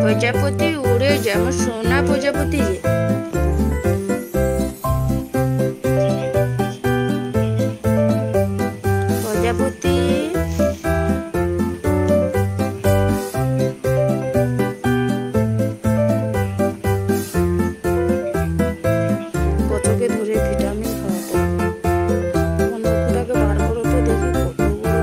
প্রজাপতি উড়ে যায়, আমার সোনা প্রজাপতি যে। প্রজাপতি কচকে ধরে ভিটামিন খাওয়াতে নৌকোটাকে বার করো তো দেখি কত বড়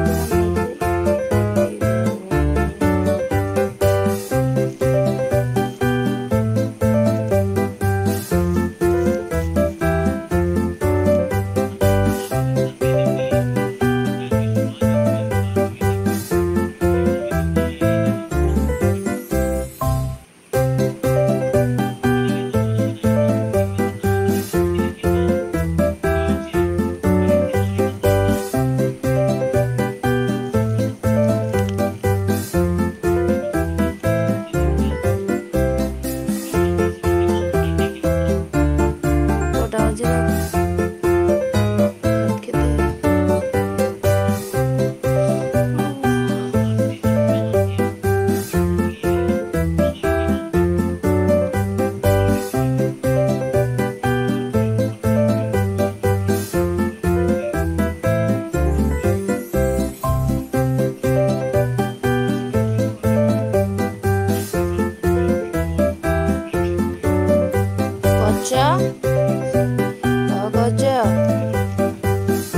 গজা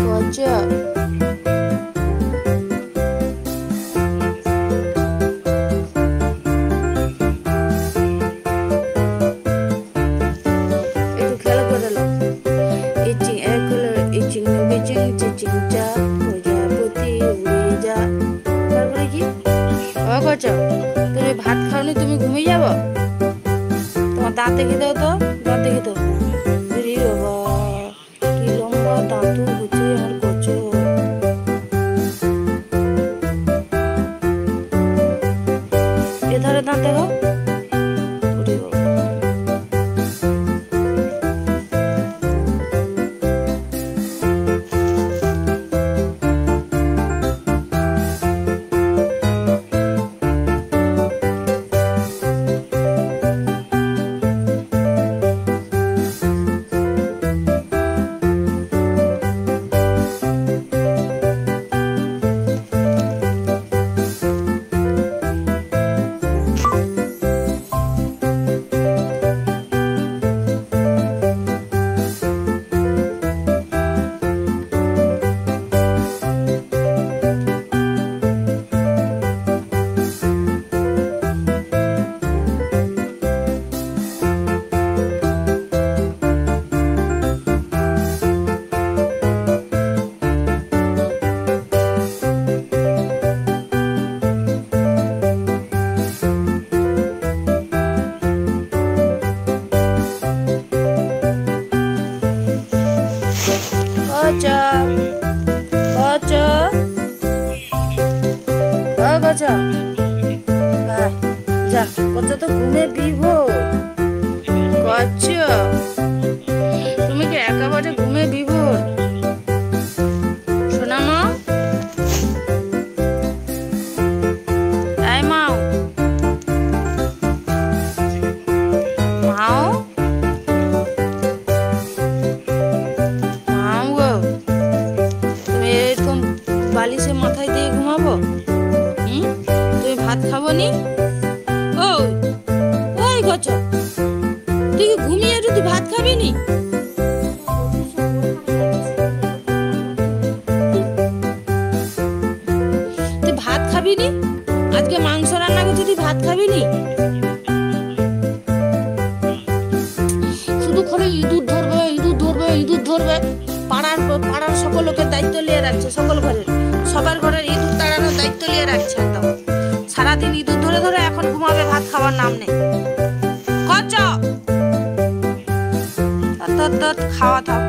গজা একটু খেলা করে নাও। ইচিং এক হলো ইচিং বিচিং চিচিং চা প্রজাপতি উড়ে যা। তারপরে কি গজা? তুমি ভাত খাওনি, তুমি ঘুমিয়ে যাবো? তোমার দাঁত দেখে দাও তো, দাঁত দেখে দাও। বাবা কি লম্বা দাঁত হচ্ছে আর কচ। এধারে দাঁত দেখো। গজা যা, গজা তো ঘুমে বিভোর। গজা তুমি কি একেবারে ঘুমে বিভোর? শোনা মা, এই মাও মাও মাও গো, তুমি এরকম বালিশে মাথায় দিয়ে ঘুমাবো? তুমি ভাত খাবো নি? ওই গজা, তুই ঘুমিয়ে তুই ভাত খাবি নি? তুই ভাত খাবি নি? আজকে মাংস রান্না করছি, তুই ভাত খাবি নি? শুধু করে ইঁদুর ধরবে ইঁদুর ধরবে ইঁদুর ধরবে। পাড়ার সকল লোকের দায়িত্ব নিয়ে রাখছে, সকল ঘরের সবার ঘরের ইঁদুর তাড়ানোর দায়িত্ব নিয়ে রাখছে একদম। সারাদিন ইঁদুর ধরে ধরে এখন ঘুমাবে, ভাত খাওয়ার নাম নেই। খাওয়া থাক,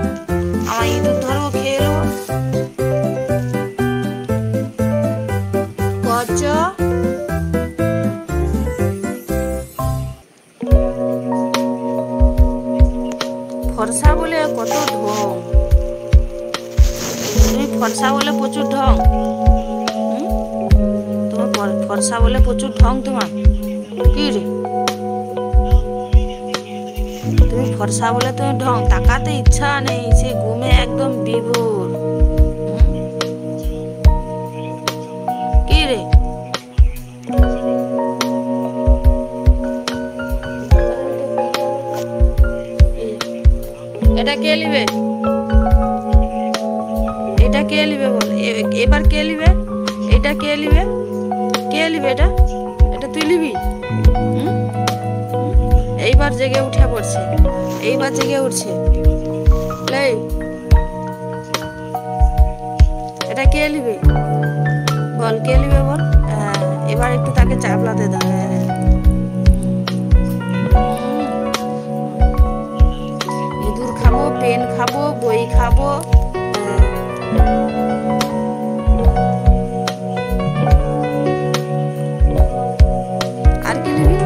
আমার ইঁদুর ধরবো, খেয়ে নেবো। গজা ফর্সা বলে কত ঢং, তুমি ফর্সা বলে প্রচুর ঢং, তোমার ফর্সা বলে প্রচুর ঢং তোমার। কি রে তুমি ফর্সা বলে তুমি ঢং, তাকাতে ইচ্ছা নেই, সে ঘুমে একদম বিভোর। কি রে এটা কে লিবে, এটা কে লিবে বল, এবার কে লিবে, এটা কে লিবে, কে লিবে এটা, এটা তুই লিবি। এইবার জেগে উঠে পড়ছে, এইবার জেগে উঠছে। এটা কে লিবে বল, কে লিবে বল। এবার একটু তাকে চাপলাতে দাও। ইঁদুর খাবো, পেন খাবো, বই খাবো। আর কি নিবি,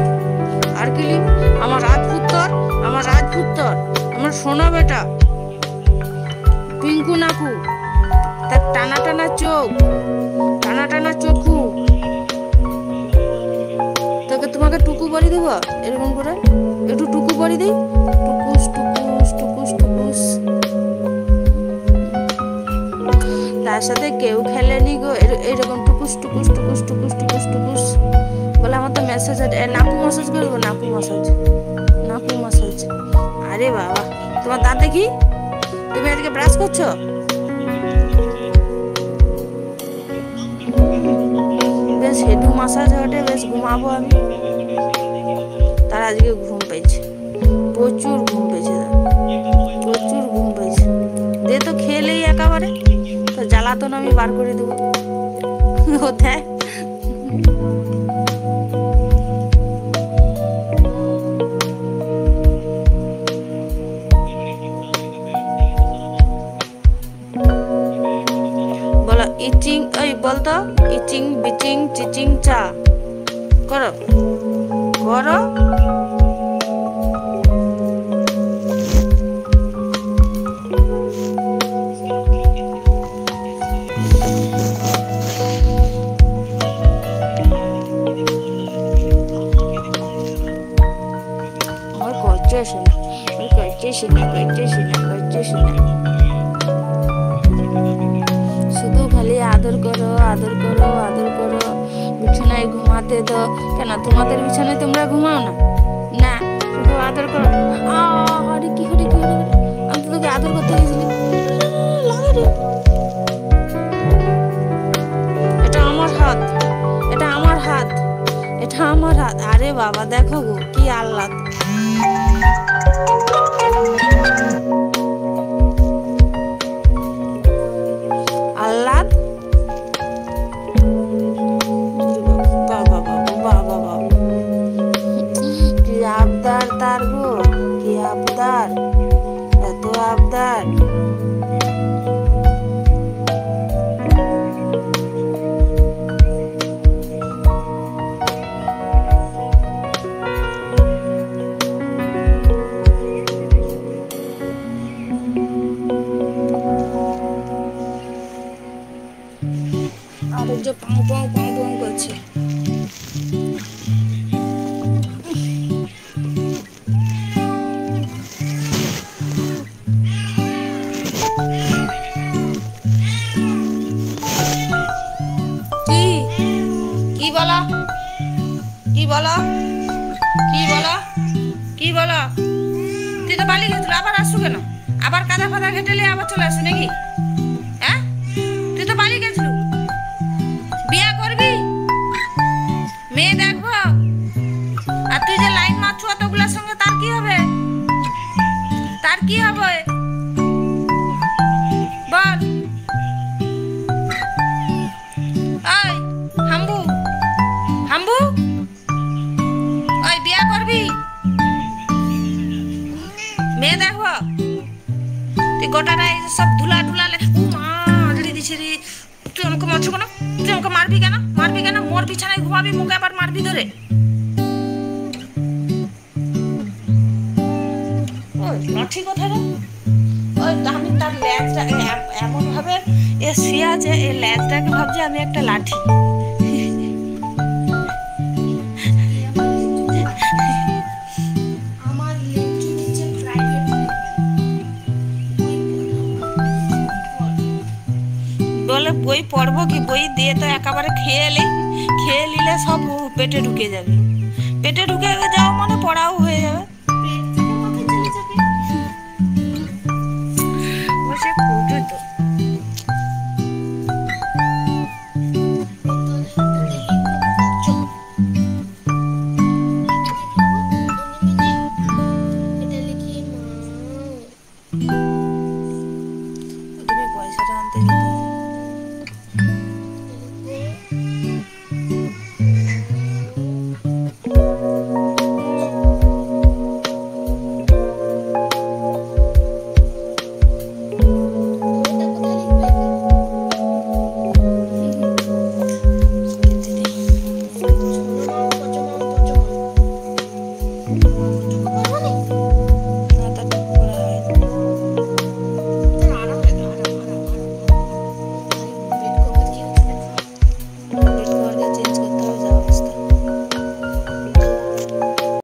আর কি নিবি? আমার রাজপুত্তর, আমার রাজপুত্তর, আমার সোনা বেটা পিঙ্কু নাকু, তার টানা টানা চোখ, টানা টানা চোখু। তোকে তোমাকে টুকু বলি দেবো এরকম করে, একটু টুকু বলি দিই, টুকুস টুকুস টুকুস টুকুস। তার সাথে কেউ খেলেনি গো এইরকম টুকুস টুকুস টুকুস টুকুস টুকুস টুকুস বলে। আমার তো মেসেজ, নাকু ম্যাসাজ করে দেবো, নাকু ম্যাসাজ, নাকু ম্যাসাজ। আরে বাবা, তোমার দাঁত দেখি, তুমি আজকে ব্রাশ করছো? বেশ হেডু ম্যাসাজ হটে, বেশ ঘুমাবো আমি। তার আজকে ঘুম পেয়েছে, প্রচুর ঘুম পেয়েছে, প্রচুর ঘুম পেয়েছে। দে তো খেলেই একেবারে, তো জ্বালাতন আমি বার করে দেবো কোথায়। বলো ইচিং, ওই বলতো ইচিং বিচিং চিচিং চা করো, করো। শুধু খালি আদর করো, আদর করো, আদর করো। বিছানায় ঘুমাতে দাও। কেন তোমাদের বিছানায় তোমরা ঘুমাও না? না, শুধু আদর করো। আরে কি করে, কি করে, আমি তো তোকে আদর করতে গেছিলি। এটা আমার হাত, এটা আমার হাত, এটা আমার হাত। আরে বাবা দেখো গো কি আহ্লাদ। আহ্লাদ, বাবা বাবা বাবা বাবা, কি আবদার তার গো, কি আবদার, এত আবদার। আর যে পাং পাং পাং পাং করছে। কি কি বলো, কি বলো, কি বলো, কি বলো? তুই তো পালিয়ে গেছিল, আবার আসছো কেন? আবার কাদা ফাদা ঘেটেলে আবার চলে আসি নাকি? হ্যাঁ, তুই তো পালিয়ে গেছিল। বিয়া করবি, মেয়ে দেখবো, আর তুই যে লাইন মারছো অতগুলার সঙ্গে, তার কি হবে? তার কি হবে বল? ওই হাম্বু, হাম্বু, ওই বিয়া করবি, মেয়ে দেখবো? তুই গোটাটা এই সব ধুলা টুলা দিছে রে। তুই আমাকে মারছো কেন? তুই আমাকে মারবি কেন? মারবি কেন? মোর বিছানায় ঘুমাবি, মুখে আবার মারবি ধরে। ওই লাঠি কোথায় রে? ওই আমি তার লেজটা এমন ভাবে শুয়ে আছে, এই লেজটাকে ভাবছি আমি একটা লাঠি। বই পড়বো কি, বই দিয়ে তো একেবারে খেয়ে নিলে সব পেটে ঢুকে যাবে। পেটে ঢুকে যাও মানে পড়াও হয়ে যাবে। বসে খুঁজো তো। তুমি পয়সাটা আনতে যেতে